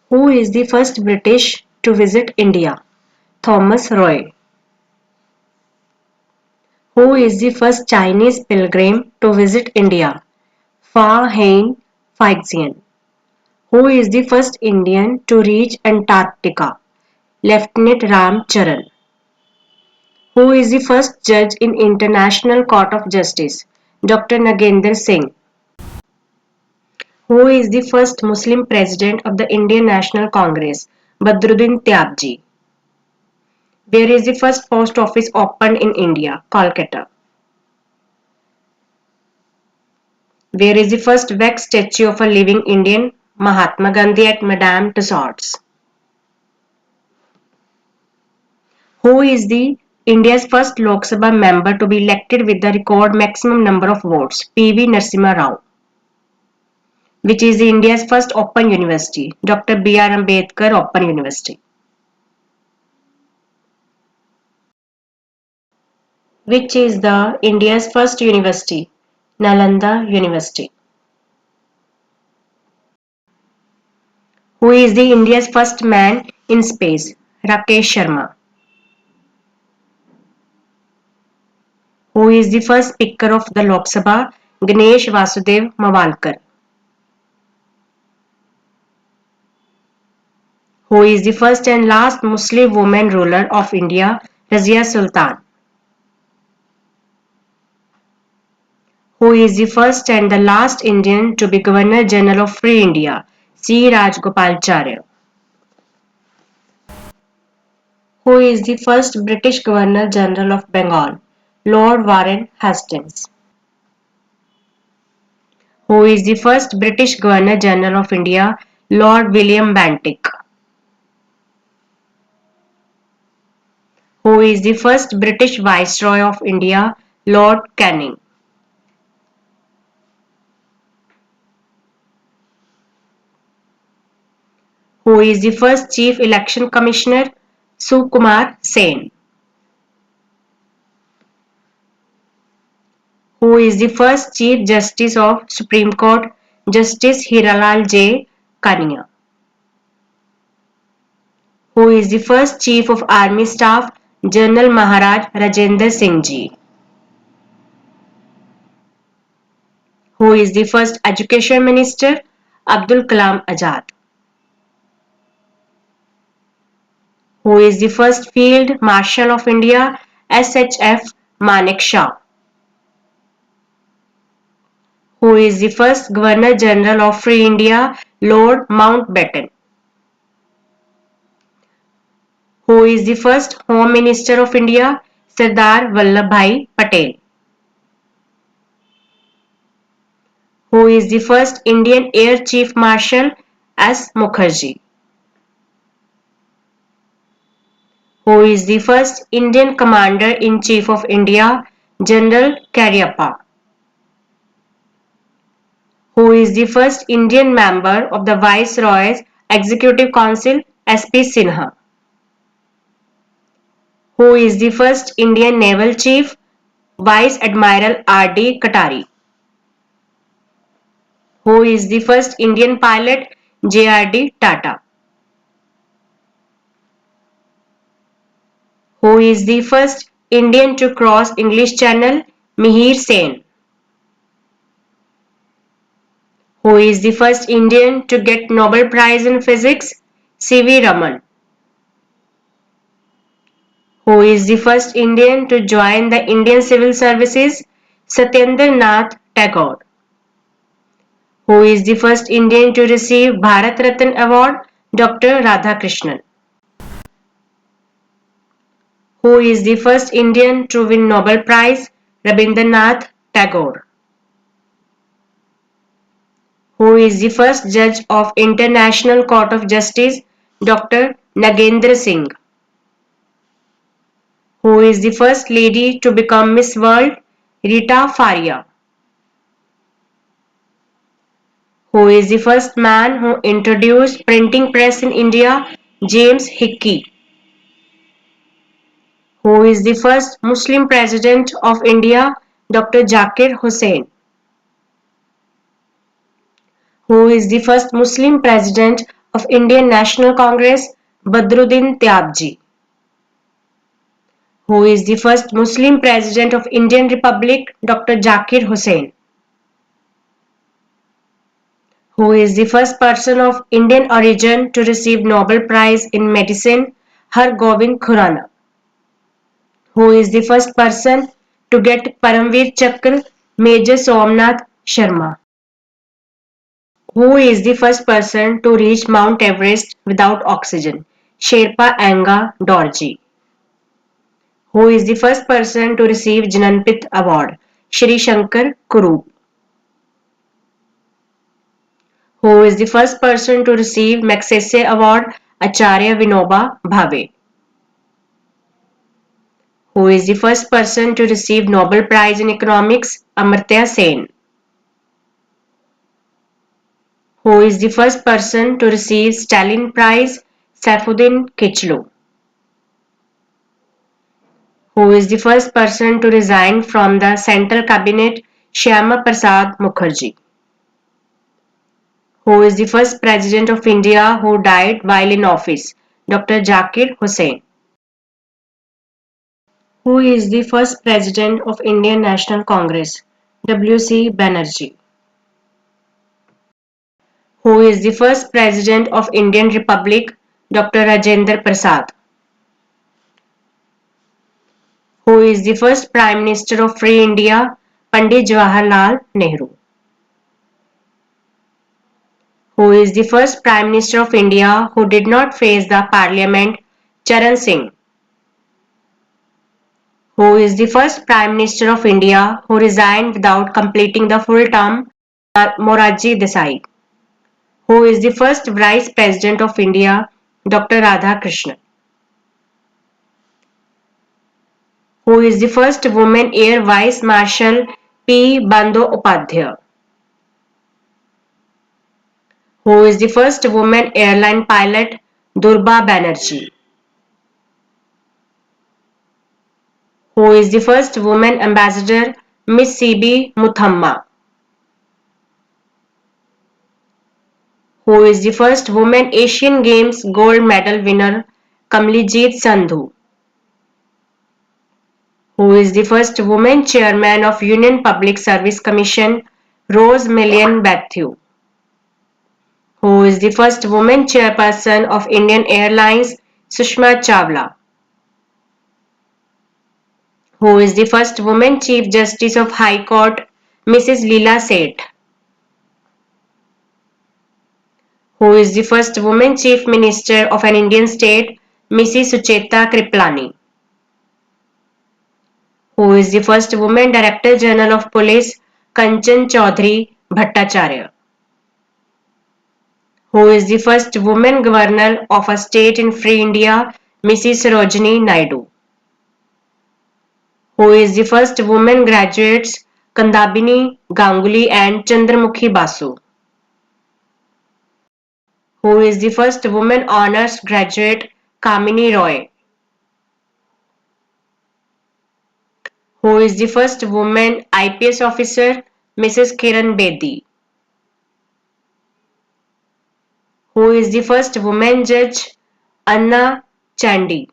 Who is the first British to visit India? Thomas Roy. Who is the first Chinese pilgrim to visit India? Fa Hein Feixian. Who is the first Indian to reach Antarctica? Lieutenant Ram Charan. Who is the first judge in International Court of Justice? Dr. Nagendra Singh. Who is the first Muslim president of the Indian National Congress? Badruddin Tyabji. Where is the first post office opened in India? Kolkata. Where is the first wax statue of a living Indian? Mahatma Gandhi at Madame Tussauds. Who is the India's first Lok Sabha member to be elected with the record maximum number of votes? P.V. Narasimha Rao. Which is India's first open university? Dr. B.R. Ambedkar Open University. Which is the India's first university? Nalanda University. Who is the India's first man in space? Rakesh Sharma. Who is the first Speaker of the Lok Sabha? Ganesh Vasudev Mawalkar. Who is the first and last Muslim woman ruler of India? Razia Sultan. Who is the first and the last Indian to be Governor General of Free India? C. Rajgopalacharya. Who is the first British Governor General of Bengal? Lord Warren Hastings. Who is the first British Governor General of India? Lord William Bentinck. Who is the first British Viceroy of India? Lord Canning. Who is the first Chief Election Commissioner? Sukumar Sen. Who is the first Chief Justice of Supreme Court? Justice Hiralal J. Kania. Who is the first Chief of Army Staff? General Maharaj Rajendra Singh Ji. Who is the first Education Minister? Abdul Kalam Azad. Who is the first Field Marshal of India? SHF Manek Shah. Who is the first Governor General of Free India? Lord Mountbatten. Who is the first Home Minister of India? Sardar Vallabhbhai Patel. Who is the first Indian Air Chief Marshal? S. Mukherjee. Who is the first Indian Commander-in-Chief of India? General Cariappa. Who is the first Indian member of the Viceroy's Executive Council? S.P. Sinha. Who is the first Indian Naval Chief? Vice Admiral R.D. Katari. Who is the first Indian pilot? J.R.D. Tata. Who is the first Indian to cross English Channel? Mihir Sen. Who is the first Indian to get Nobel Prize in Physics? C.V. Raman. Who is the first Indian to join the Indian Civil Services? Satyendra Nath Tagore. Who is the first Indian to receive Bharat Ratna Award? Dr. Radhakrishnan. Who is the first Indian to win Nobel Prize? Rabindranath Tagore. Who is the first judge of International Court of Justice? Dr. Nagendra Singh. Who is the first lady to become Miss World? Rita Faria. Who is the first man who introduced printing press in India? James Hickey. Who is the first Muslim President of India? Dr. Zakir Hussain. Who is the first Muslim President of Indian National Congress? Badruddin Tyabji. Who is the first Muslim President of Indian Republic? Dr. Zakir Hussain. Who is the first person of Indian origin to receive Nobel Prize in Medicine? Har Gobind Khurana. Who is the first person to get Paramveer Chakra? Major Somnath Sharma. Who is the first person to reach Mount Everest without oxygen? Sherpa Anga Dorji. Who is the first person to receive Jnanpith Award? Shri Shankar Kurup. Who is the first person to receive Magsaysay Award? Acharya Vinoba Bhave. Who is the first person to receive Nobel Prize in Economics? Amartya Sen. Who is the first person to receive Stalin Prize? Saifuddin Kichlu. Who is the first person to resign from the Central Cabinet? Shyama Prasad Mukherjee. Who is the first President of India who died while in office? Dr. Zakir Hussain. Who is the first President of Indian National Congress? W.C. Banerjee. Who is the first President of Indian Republic? Dr. Rajendra Prasad. Who is the first Prime Minister of Free India? Pandit Jawaharlal Nehru. Who is the first Prime Minister of India who did not face the Parliament? Charan Singh. Who is the first Prime Minister of India who resigned without completing the full term? Morarji Desai. Who is the first Vice President of India? Dr. Radhakrishnan. Who is the first woman Air Vice Marshal? P. Bandyopadhyay. Who is the first woman airline pilot? Durba Banerjee. Who is the first woman ambassador? Miss C.B. Muthamma. Who is the first woman Asian Games gold medal winner? Kamlijit Sandhu. Who is the first woman chairman of Union Public Service Commission? Rose Million Mathew. Who is the first woman chairperson of Indian Airlines? Sushma Chawla. Who is the first woman Chief Justice of High Court? Mrs. Leela Seth. Who is the first woman Chief Minister of an Indian state? Mrs. Sucheta Kriplani. Who is the first woman Director General of Police? Kanchan Chaudhary Bhattacharya. Who is the first woman Governor of a state in Free India? Mrs. Sarojini Naidu. Who is the first woman graduates? Kandabini Ganguly and Chandramukhi Basu. Who is the first woman honors graduate? Kamini Roy. Who is the first woman IPS officer? Mrs. Kiran Bedi. Who is the first woman judge? Anna Chandy.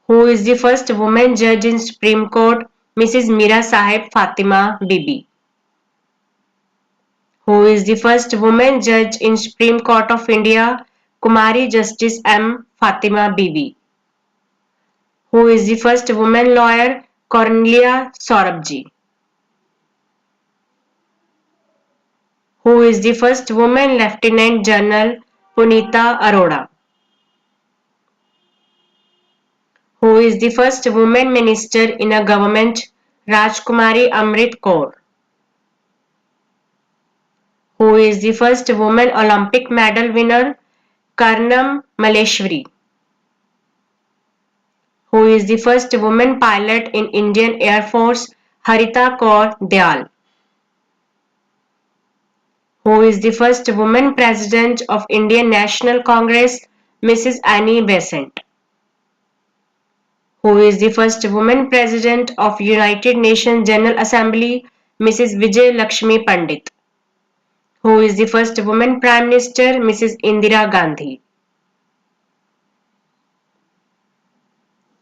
Who is the first woman judge in Supreme Court? Mrs. Mira Sahib Fatima Bibi. Who is the first woman judge in Supreme Court of India? Kumari Justice M. Fatima Bibi. Who is the first woman lawyer? Cornelia Sorabji. Who is the first woman Lieutenant General? Punita Arora. Who is the first woman minister in a government? Rajkumari Amrit Kaur. Who is the first woman Olympic medal winner? Karnam Maleshwari. Who is the first woman pilot in Indian Air Force? Harita Kaur Dyal. Who is the first woman president of Indian National Congress? Mrs. Annie Besant. Who is the first woman president of United Nations General Assembly? Mrs. Vijay Lakshmi Pandit. Who is the first woman Prime Minister? Mrs. Indira Gandhi.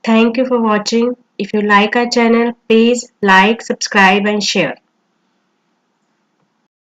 Thank you for watching. If you like our channel, please like, subscribe and share.